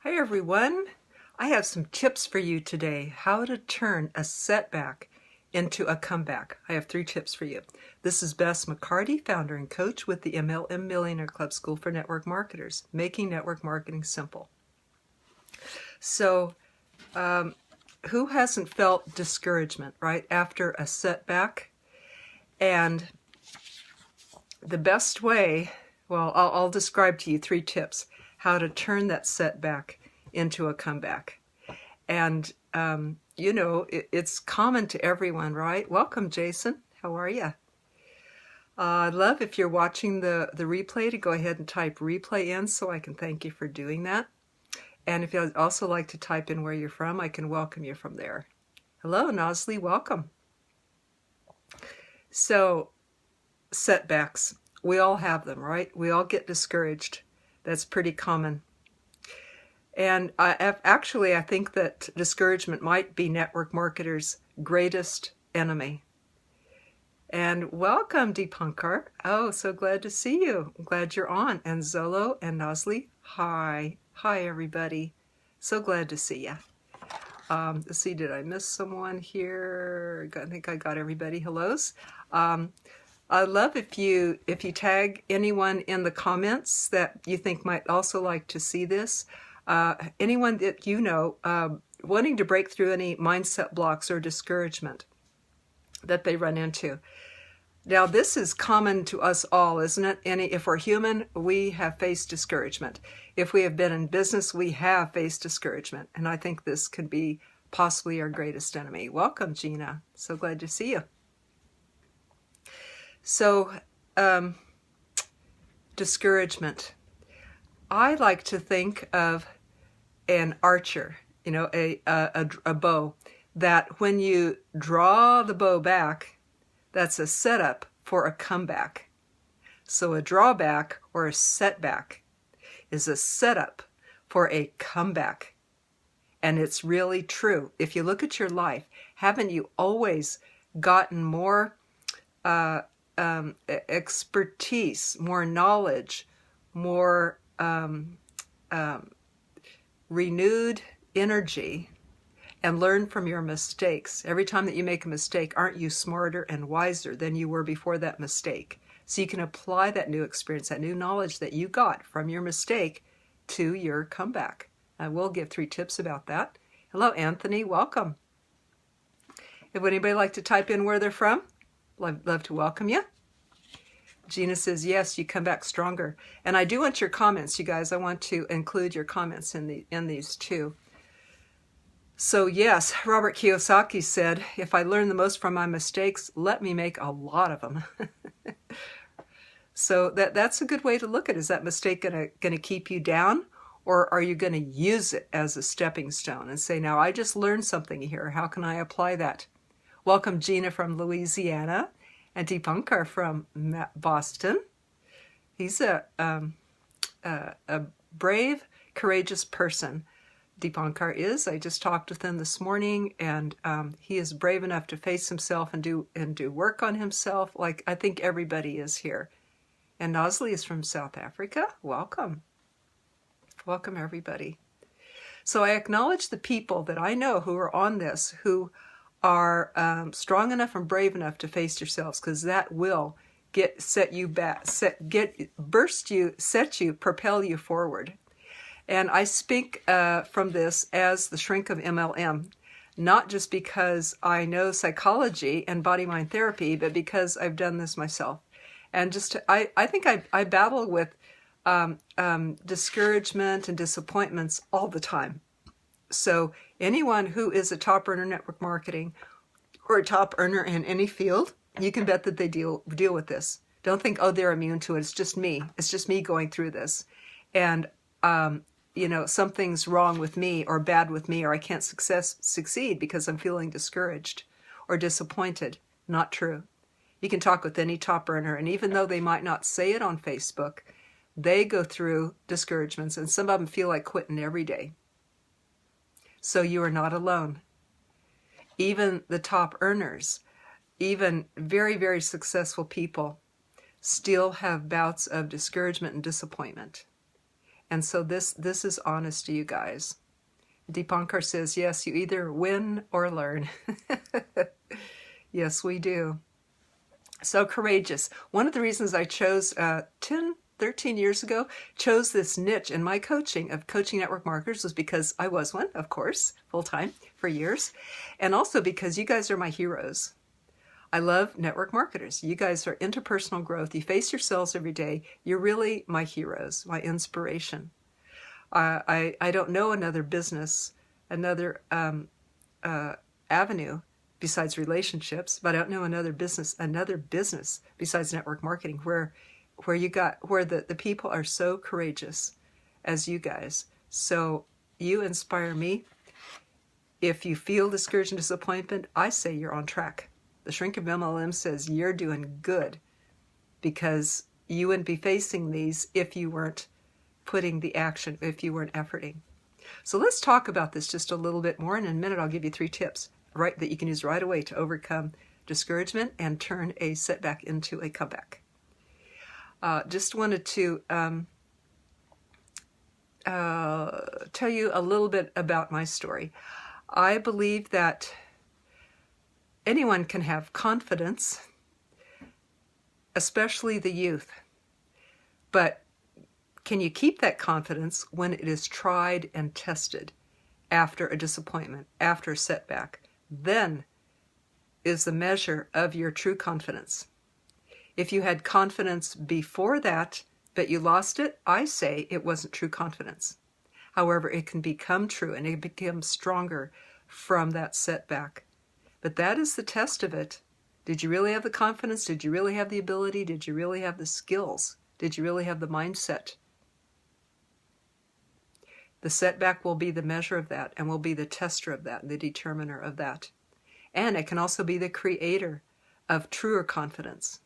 Hi everyone, I have some tips for you today, how to turn a setback into a comeback. I have 3 tips for you. This is Bess McCarty, founder and coach with the MLM Millionaire Club School for Network Marketers, making network marketing simple. So, who hasn't felt discouragement, right, after a setback? And the best way, well, I'll describe to you 3 tips how to turn that setback into a comeback. And, it's common to everyone, right? Welcome, Jason. How are you? I'd love if you're watching the replay to go ahead and type replay in so I can thank you for doing that. And if you'd also like to type in where you're from, I can welcome you from there. Hello, Nosley, welcome. So, setbacks. We all have them, right? We all get discouraged. That's pretty common. And I think that discouragement might be network marketers' greatest enemy. And welcome, Deepankar. Oh, so glad to see you. I'm glad you're on. And Zolo and Nosley, hi. Hi, everybody. So glad to see you. Let's see, did I miss someone here? I think I got everybody. Hellos. I'd love if you tag anyone in the comments that you think might also like to see this. Anyone that you know wanting to break through any mindset blocks or discouragement that they run into. Now, this is common to us all, isn't it? If we're human, we have faced discouragement. If we have been in business, we have faced discouragement. And I think this could be possibly our greatest enemy. Welcome, Gina. So glad to see you. So, discouragement. I like to think of an archer, a bow, that when you draw the bow back, that's a setup for a comeback. So a drawback or a setback is a setup for a comeback. And it's really true. If you look at your life, haven't you always gotten more expertise, more knowledge, more renewed energy, and learn from your mistakes? Every time that you make a mistake, aren't you smarter and wiser than you were before that mistake? So you can apply that new experience, that new knowledge that you got from your mistake to your comeback. I will give 3 tips about that. Hello, Anthony. Welcome. If anybody like to type in where they're from, love to welcome you. Gina says, yes, you come back stronger. And I do want your comments, you guys. I want to include your comments in these too. So yes, Robert Kiyosaki said, if I learn the most from my mistakes, let me make a lot of them. So that's a good way to look at it. Is that mistake gonna keep you down? Or are you going to use it as a stepping stone and say, now I just learned something here. How can I apply that? Welcome, Gina from Louisiana. And Deepankar from Boston. He's a brave, courageous person. Deepankar is. I just talked with him this morning, and he is brave enough to face himself and do work on himself, like I think everybody is here. And Nosley is from South Africa. Welcome. Welcome, everybody. So I acknowledge the people that I know who are on this, who are strong enough and brave enough to face yourselves, because that will set you, propel you forward. And I speak from this as the shrink of MLM, not just because I know psychology and body-mind therapy, but because I've done this myself. And I think I battle with discouragement and disappointments all the time. So anyone who is a top earner in network marketing or a top earner in any field, you can bet that they deal with this. Don't think, oh, they're immune to it. It's just me. It's just me going through this. And, something's wrong with me or bad with me, or I can't succeed because I'm feeling discouraged or disappointed. Not true. You can talk with any top earner, and even though they might not say it on Facebook, they go through discouragements, and some of them feel like quitting every day. So you are not alone. Even the top earners, even very, very successful people, still have bouts of discouragement and disappointment. And so this is honest to you guys. Deepankar says, yes, you either win or learn. Yes, we do. So courageous. One of the reasons I chose 13 years ago, chose this niche in my coaching of coaching network marketers was because I was one, of course, full-time for years. And also because you guys are my heroes. I love network marketers. You guys are interpersonal growth. You face yourselves every day. You're really my heroes, my inspiration. I don't know another business, another avenue besides relationships, but I don't know another business besides network marketing where the people are so courageous as you guys. So you inspire me. If you feel discouraged and disappointment, I say you're on track. The shrink of MLM says you're doing good, because you wouldn't be facing these if you weren't putting the action, if you weren't efforting. So let's talk about this just a little bit more. And in a minute, I'll give you 3 tips that you can use right away to overcome discouragement and turn a setback into a comeback. Just wanted to tell you a little bit about my story. I believe that anyone can have confidence, especially the youth. But can you keep that confidence when it is tried and tested after a disappointment, after a setback? Then is the measure of your true confidence. If you had confidence before that, but you lost it, I say it wasn't true confidence. However, it can become true and it becomes stronger from that setback. But that is the test of it. Did you really have the confidence? Did you really have the ability? Did you really have the skills? Did you really have the mindset? The setback will be the measure of that and will be the tester of that, the determiner of that. And it can also be the creator of truer confidence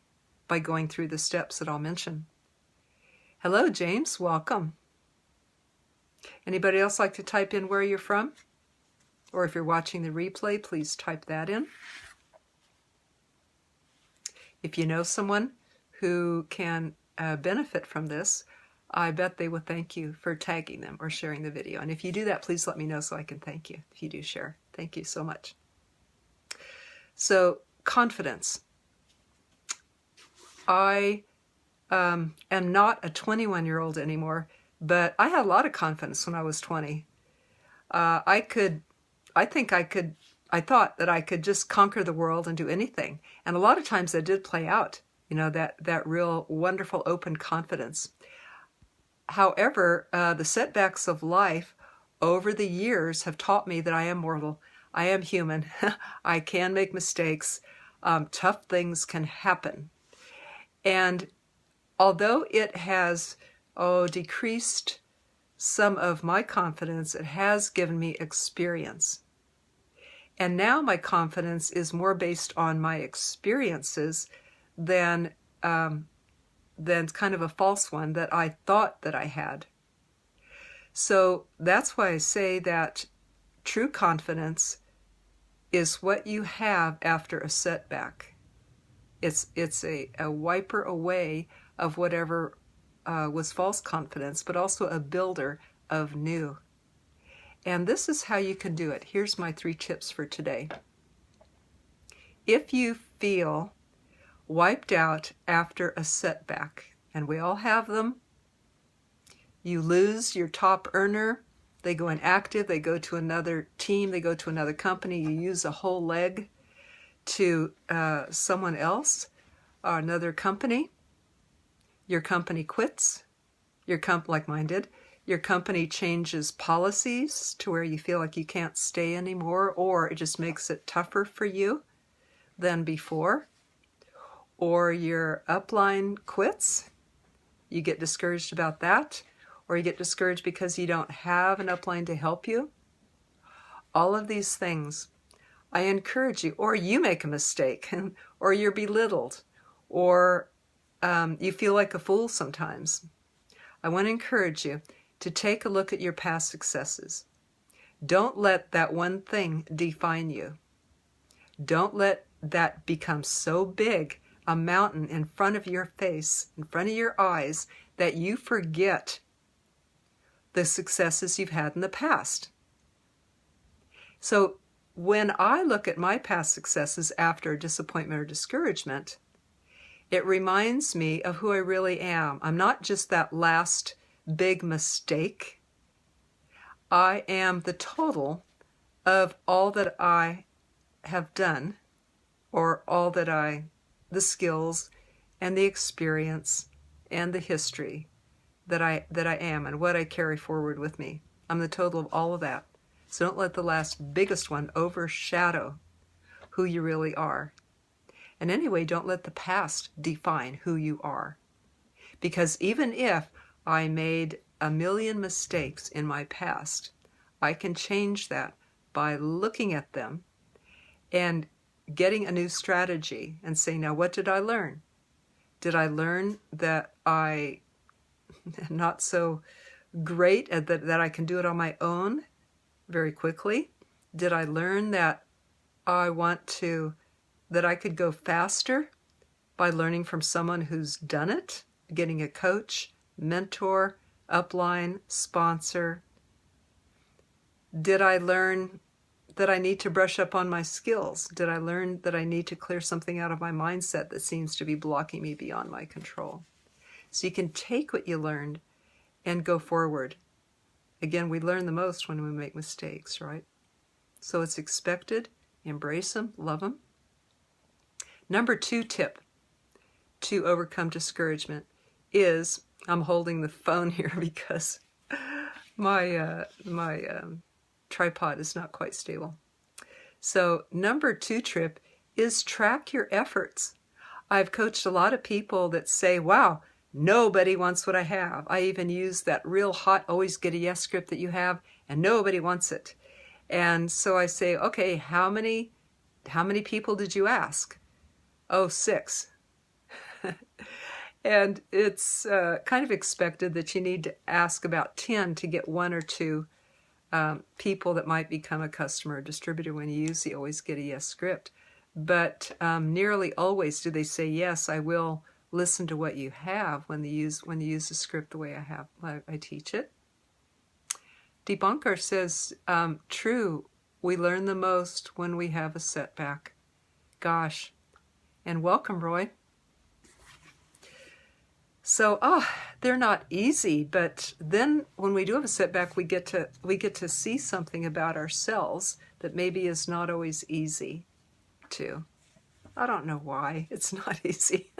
by going through the steps that I'll mention. Hello, James. Welcome. Anybody else like to type in where you're from? Or if you're watching the replay, please type that in. If you know someone who can benefit from this, I bet they will thank you for tagging them or sharing the video. And if you do that, please let me know so I can thank you if you do share. Thank you so much. So, confidence. I am not a 21-year-old anymore, but I had a lot of confidence when I was 20. I thought that I could just conquer the world and do anything. And a lot of times that did play out, that real wonderful open confidence. However, the setbacks of life over the years have taught me that I am mortal. I am human. I can make mistakes. Tough things can happen. And although it has decreased some of my confidence, it has given me experience. And now my confidence is more based on my experiences than kind of a false one that I thought that I had. So that's why I say that true confidence is what you have after a setback. It's a wiper away of whatever was false confidence, but also a builder of new. And this is how you can do it. Here's my 3 tips for today. If you feel wiped out after a setback, and we all have them, you lose your top earner, they go inactive, they go to another team, they go to another company, you use a whole leg to someone else or another company, your company quits, like mine did, your company changes policies to where you feel like you can't stay anymore, or it just makes it tougher for you than before, or your upline quits, you get discouraged about that, or you get discouraged because you don't have an upline to help you. All of these things, I encourage you, or you make a mistake, or you're belittled, or you feel like a fool sometimes. I want to encourage you to take a look at your past successes. Don't let that one thing define you. Don't let that become so big, a mountain in front of your face, in front of your eyes, that you forget the successes you've had in the past. So when I look at my past successes after disappointment or discouragement, it reminds me of who I really am. I'm not just that last big mistake. I am the total of all that I have done, or all that the skills and the experience and the history that I am and what I carry forward with me. I'm the total of all of that. So don't let the last biggest one overshadow who you really are. And anyway, don't let the past define who you are. Because even if I made a million mistakes in my past, I can change that by looking at them and getting a new strategy and saying, now what did I learn? Did I learn that I am not so great at that I can do it on my own very quickly? Did I learn that that I could go faster by learning from someone who's done it, getting a coach, mentor, upline, sponsor? Did I learn that I need to brush up on my skills? Did I learn that I need to clear something out of my mindset that seems to be blocking me beyond my control? So you can take what you learned and go forward. Again, we learn the most when we make mistakes, right? So it's expected. Embrace them, love them. Number 2 tip to overcome discouragement is, I'm holding the phone here because my tripod is not quite stable. So number 2 tip is track your efforts. I've coached a lot of people that say, wow, nobody wants what I have. I even use that real hot, always get a yes script that you have, and nobody wants it. And so I say, okay, how many people did you ask? Oh, 6. And it's kind of expected that you need to ask about 10 to get 1 or 2 people that might become a customer or distributor when you use the always get a yes script. But nearly always do they say, yes, I will listen to what you have when you use the script the way I teach it. Debunker says, true, we learn the most when we have a setback. Gosh. And welcome, Roy. So, they're not easy, but then when we do have a setback, we get to see something about ourselves that maybe is not always easy to. I don't know why it's not easy.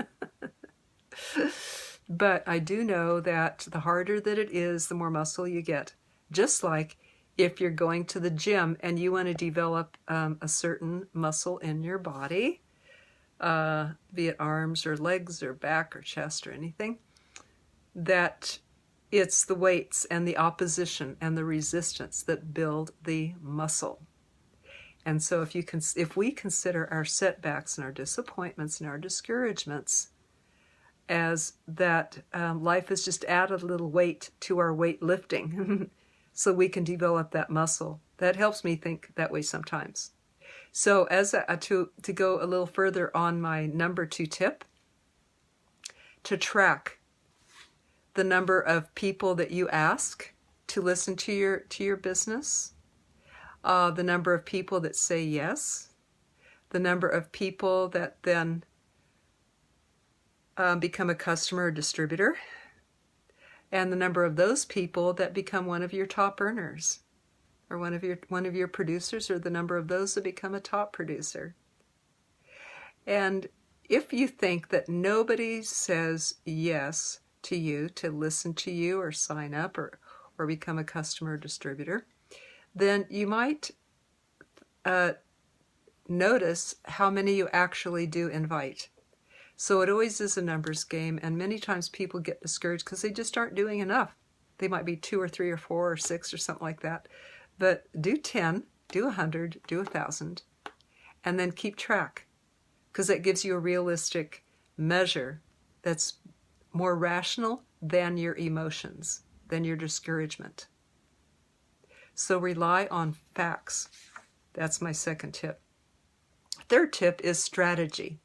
But I do know that the harder that it is, the more muscle you get. Just like if you're going to the gym and you want to develop a certain muscle in your body, be it arms or legs or back or chest or anything, that it's the weights and the opposition and the resistance that build the muscle. And so if we consider our setbacks and our disappointments and our discouragements as that life has just added a little weight to our weightlifting so we can develop that muscle. That helps me think that way sometimes. So to go a little further on my number 2 tip, to track the number of people that you ask to listen to your business, the number of people that say yes, the number of people that then become a customer or distributor, and the number of those people that become one of your top earners, or one of your producers, or the number of those that become a top producer. And if you think that nobody says yes to you, to listen to you or sign up or become a customer or distributor, then you might notice how many you actually do invite. So it always is a numbers game, and many times people get discouraged because they just aren't doing enough. They might be 2 or 3 or 4 or 6 or something like that. But do 10, do 100, do 1,000, and then keep track, because that gives you a realistic measure that's more rational than your emotions, than your discouragement. So rely on facts. That's my second tip. Third tip is strategy.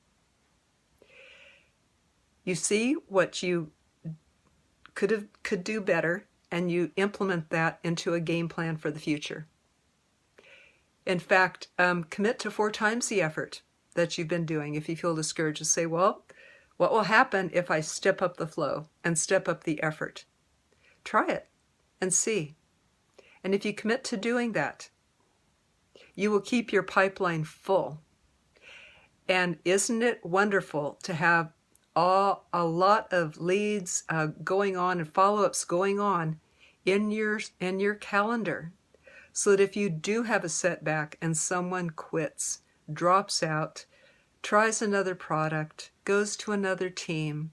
You see what you could do better and you implement that into a game plan for the future. In fact, commit to 4 times the effort that you've been doing. If you feel discouraged, just say, well, what will happen if I step up the flow and step up the effort? Try it and see. And if you commit to doing that, you will keep your pipeline full. And isn't it wonderful to have a lot of leads going on and follow-ups going on in your calendar, so that if you do have a setback and someone quits, drops out, tries another product, goes to another team,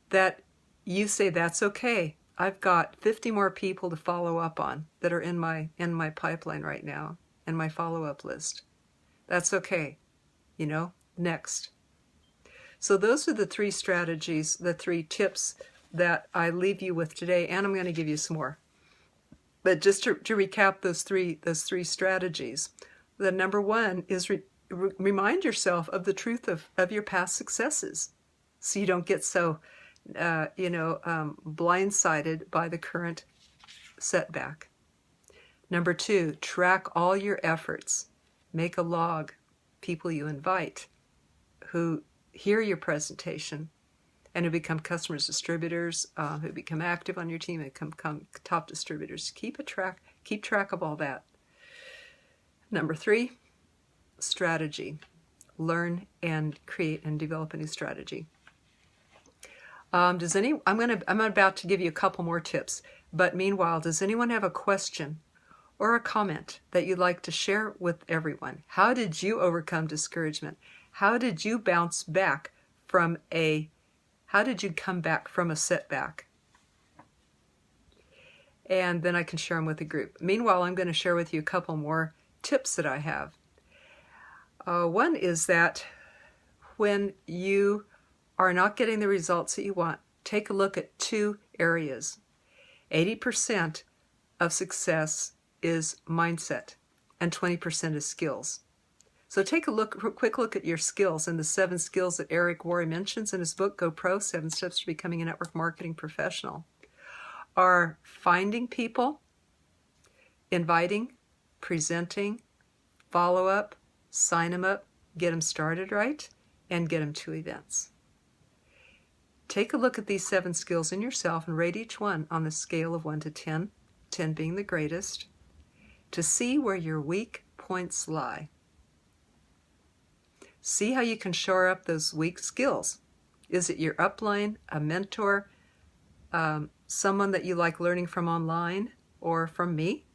that you say, that's okay. I've got 50 more people to follow up on that are in my pipeline right now, in my follow-up list. That's okay. Next. So those are the 3 strategies, the 3 tips that I leave you with today, and I'm going to give you some more. But just to recap those three strategies, the number 1 is remind yourself of the truth of your past successes, so you don't get so blindsided by the current setback. Number 2, track all your efforts. Make a log. People you invite who hear your presentation and who become customers, distributors, who become active on your team and become top distributors. Keep track of all that. Number 3, strategy. Learn and create and develop a new strategy. I'm about to give you a couple more tips, but meanwhile, does anyone have a question or a comment that you'd like to share with everyone? How did you overcome discouragement? How did you bounce back how did you come back from a setback? And then I can share them with the group. Meanwhile, I'm going to share with you a couple more tips that I have. One is that when you are not getting the results that you want, take a look at 2 areas. 80% of success is mindset, and 20% is skills. So take a quick look at your skills and the 7 skills that Eric Worre mentions in his book, Go Pro, 7 Steps to Becoming a Network Marketing Professional, are finding people, inviting, presenting, follow up, sign them up, get them started right, and get them to events. Take a look at these 7 skills in yourself and rate each one on the scale of 1 to 10, 10 being the greatest, to see where your weak points lie. See how you can shore up those weak skills. Is it your upline, a mentor, someone that you like learning from online, or from me?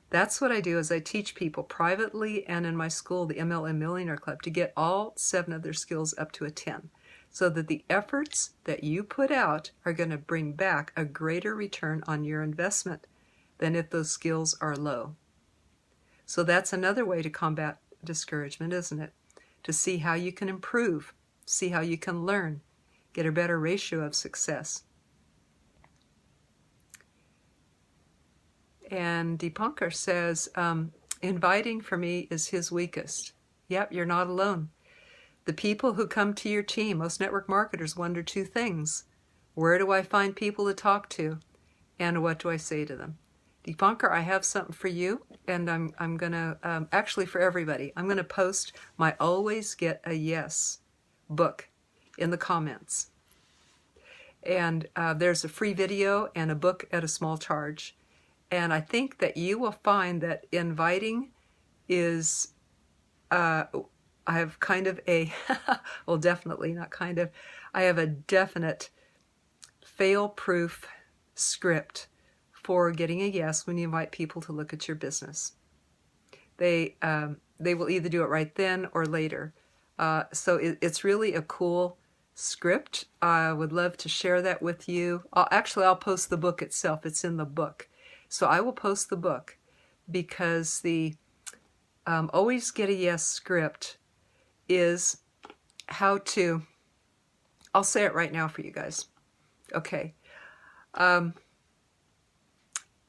That's what I do, is I teach people privately and in my school, the MLM Millionaire Club, to get all 7 of their skills up to a 10, so that the efforts that you put out are going to bring back a greater return on your investment than if those skills are low. So that's another way to combat discouragement, isn't it? To see how you can improve, see how you can learn, get a better ratio of success. And Deepankar says, inviting for me is his weakest. Yep, you're not alone. The people who come to your team, most network marketers wonder 2 things. Where do I find people to talk to? And what do I say to them? Deepankar, I have something for you, and I'm going to, actually for everybody, I'm going to post my Always Get a Yes book in the comments. And there's a free video and a book at a small charge. And I think that you will find that inviting is, I have kind of a, well, definitely not kind of, I have a definite fail-proof script for getting a yes when you invite people to look at your business. They will either do it right then or later. So it's really a cool script. I would love to share that with you. I'll post the book itself. It's in the book. So I will post the book, because the Always Get a Yes script is how to, I'll say it right now for you guys. Okay. Can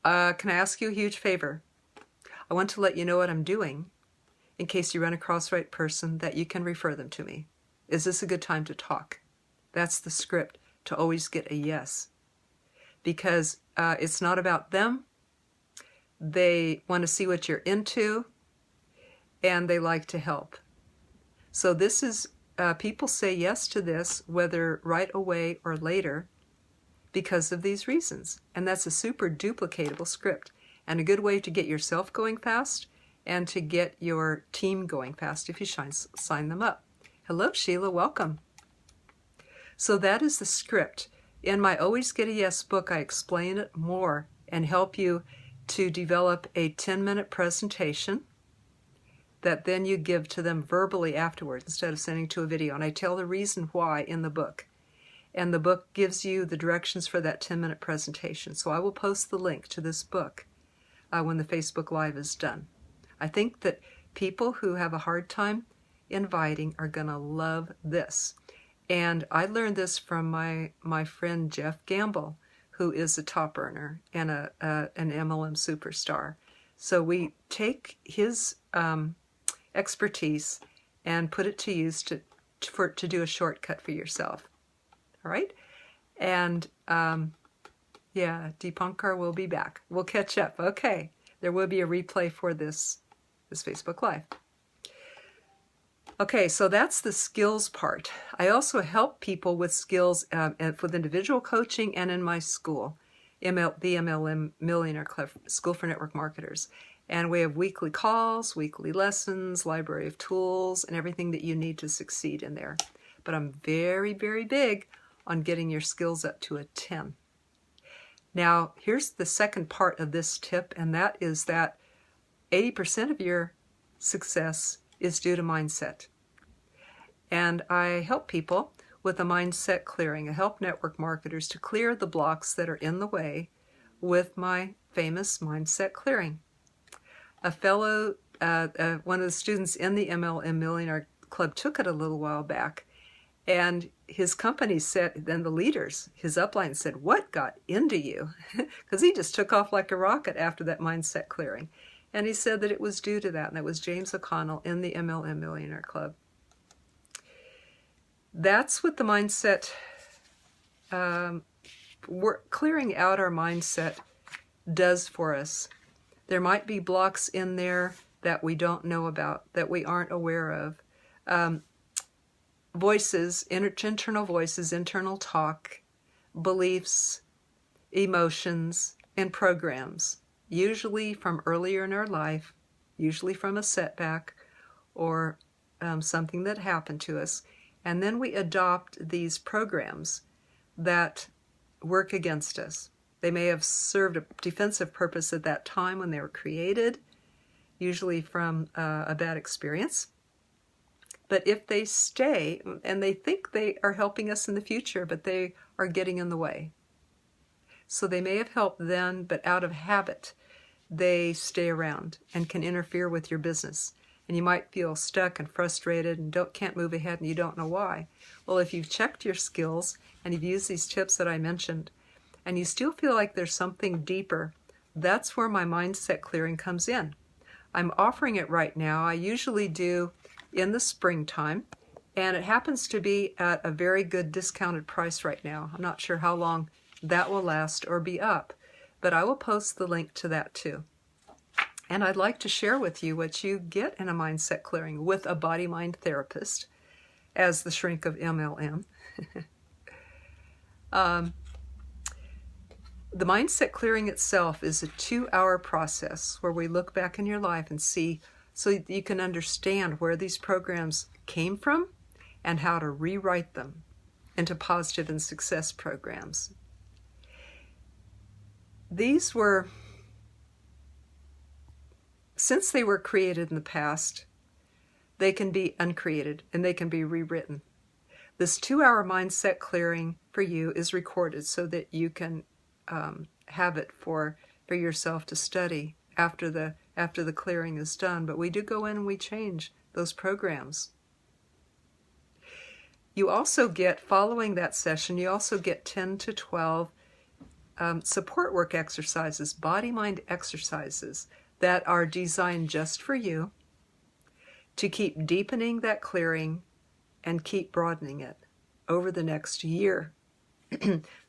I ask you a huge favor? I want to let you know what I'm doing in case you run across the right person, that you can refer them to me. Is this a good time to talk? That's the script to always get a yes. because it's not about them. They want to see what you're into, and they like to help. So this is, people say yes to this, whether right away or later, because of these reasons. And that's a super duplicatable script, and a good way to get yourself going fast and to get your team going fast if you sign them up. Hello, Sheila, welcome. So that is the script. In my Always Get a Yes book, I explain it more and help you to develop a 10-minute presentation that then you give to them verbally afterwards instead of sending to a video. And I tell the reason why in the book. And the book gives you the directions for that 10-minute presentation. So I will post the link to this book when the Facebook Live is done. I think that people who have a hard time inviting are going to love this. And I learned this from my friend Jeff Gamble, who is a top earner and an MLM superstar. So we take his expertise and put it to use to do a shortcut for yourself. All right? And yeah, Deepankar will be back. We'll catch up. Okay. There will be a replay for this Facebook Live. Okay, so that's the skills part. I also help people with skills with individual coaching and in my school, the MLM Millionaire Club, School for Network Marketers. And we have weekly calls, weekly lessons, library of tools, and everything that you need to succeed in there. But I'm very, very big on getting your skills up to a 10. Now, here's the second part of this tip, and that is that 80% of your success is due to mindset. And I help people with a mindset clearing. I help network marketers to clear the blocks that are in the way with my famous mindset clearing. A fellow, one of the students in the MLM Millionaire Club took it a little while back, and his company said, then the leaders, his upline said, "What got into you?" Because he just took off like a rocket after that mindset clearing. And he said that it was due to that, and that was James O'Connell in the MLM Millionaire Club. That's what the mindset, clearing out our mindset does for us. There might be blocks in there that we don't know about, that we aren't aware of. Voices, internal voices, internal talk, beliefs, emotions, and programs. Usually from earlier in our life, usually from a setback or something that happened to us. And then we adopt these programs that work against us. They may have served a defensive purpose at that time when they were created, usually from a bad experience. But if they stay, and they think they are helping us in the future, but they are getting in the way. So they may have helped then, but out of habit, they stay around and can interfere with your business. And you might feel stuck and frustrated and can't move ahead and you don't know why. Well, if you've checked your skills and you've used these tips that I mentioned, and you still feel like there's something deeper, that's where my mindset clearing comes in. I'm offering it right now. I usually do in the springtime, and it happens to be at a very good discounted price right now. I'm not sure how long that will last or be up, but I will post the link to that too. And I'd like to share with you what you get in a mindset clearing with a body-mind therapist as the shrink of MLM. The mindset clearing itself is a 2-hour process where we look back in your life and see so that you can understand where these programs came from and how to rewrite them into positive and success programs. These were, since they were created in the past, they can be uncreated and they can be rewritten. This 2-hour mindset clearing for you is recorded so that you can have it for yourself to study after the clearing is done. But we do go in and we change those programs. You also get, following that session, you also get 10 to 12 support work exercises, body-mind exercises that are designed just for you to keep deepening that clearing and keep broadening it over the next year.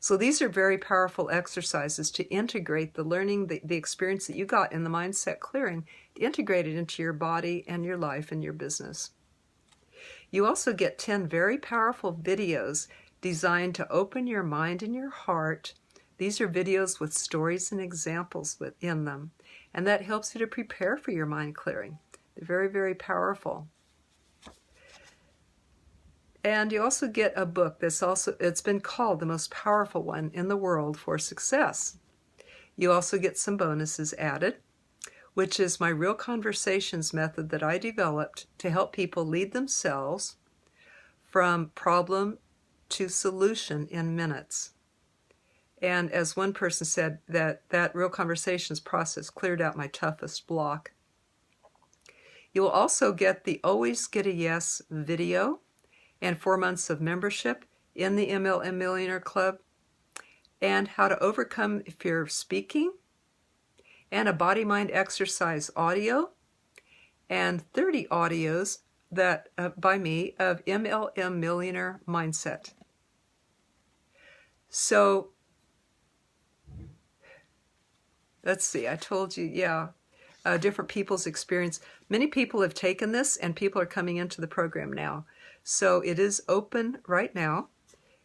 So these are very powerful exercises to integrate the learning, the experience that you got in the mindset clearing, to integrate it into your body and your life and your business. You also get 10 very powerful videos designed to open your mind and your heart. These are videos with stories and examples within them, and that helps you to prepare for your mind clearing. They're very, very powerful. And you also get a book it's been called the most powerful one in the world for success. You also get some bonuses added, which is my Real Conversations method that I developed to help people lead themselves from problem to solution in minutes. And as one person said, that Real Conversations process cleared out my toughest block. You will also get the Always Get a Yes video and 4 months of membership in the MLM Millionaire Club, and how to overcome fear of speaking, and a body-mind exercise audio, and 30 audios by me of MLM Millionaire Mindset. So, let's see, I told you, different people's experience. Many people have taken this, and people are coming into the program now. So it is open right now,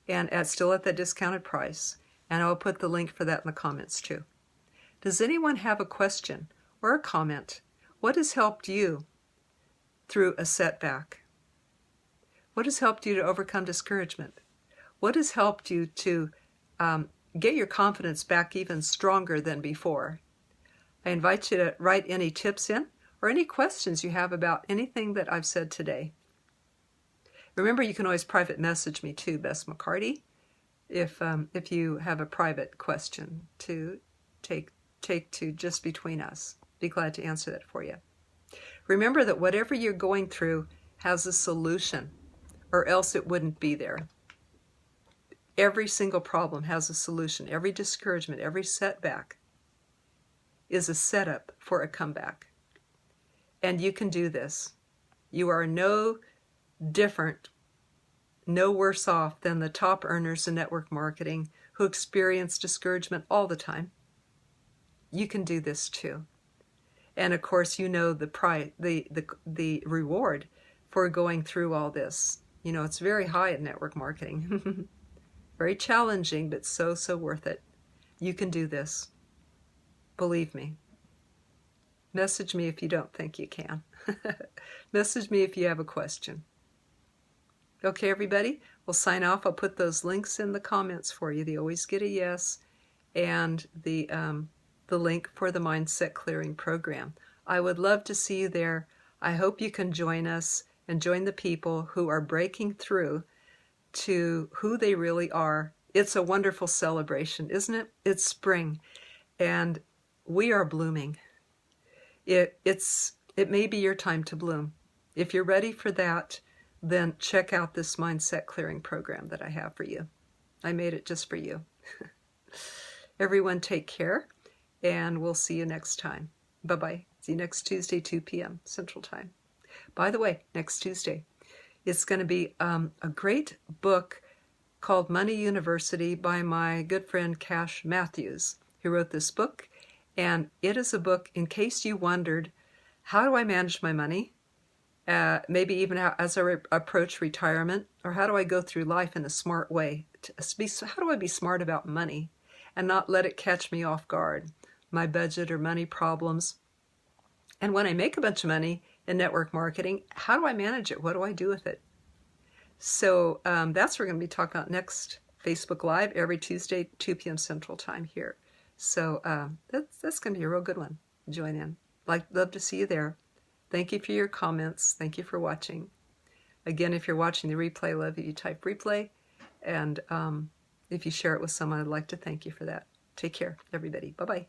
and still at that discounted price. And I'll put the link for that in the comments too. Does anyone have a question or a comment? What has helped you through a setback? What has helped you to overcome discouragement? What has helped you to get your confidence back even stronger than before? I invite you to write any tips in or any questions you have about anything that I've said today. Remember, you can always private message me too, Bess McCarty, if you have a private question to take to just between us. Be glad to answer that for you. Remember that whatever you're going through has a solution, or else it wouldn't be there. Every single problem has a solution. Every discouragement, every setback is a setup for a comeback. And you can do this. You are no different, no worse off than the top earners in network marketing who experience discouragement all the time. You can do this too. And of course, you know the reward for going through all this. You know, it's very high in network marketing. Very challenging, but so worth it. You can do this. Believe me. Message me if you don't think you can. Message me if you have a question. Okay, everybody, we'll sign off. I'll put those links in the comments for you. The Always Get a Yes and the link for the Mindset Clearing Program. I would love to see you there. I hope you can join us and join the people who are breaking through to who they really are. It's a wonderful celebration, isn't it? It's spring, and we are blooming. It may be your time to bloom. If you're ready for that, then check out this Mindset Clearing Program that I have for you. I made it just for you. Everyone take care, and we'll see you next time. Bye-bye. See you next Tuesday, 2 p.m. Central Time. By the way, next Tuesday, it's going to be a great book called Money University by my good friend Cash Matthews, who wrote this book. And it is a book, in case you wondered, how do I manage my money? Maybe even as I approach retirement, or how do I go through life in a smart way? How do I be smart about money and not let it catch me off guard? My budget or money problems. And when I make a bunch of money in network marketing, how do I manage it? What do I do with it? So that's what we're going to be talking about next Facebook Live every Tuesday, 2 p.m. Central Time here. So that's going to be a real good one. Join in. Love to see you there. Thank you for your comments. Thank you for watching. Again, if you're watching the replay, I love if you type replay. And if you share it with someone, I'd like to thank you for that. Take care, everybody. Bye-bye.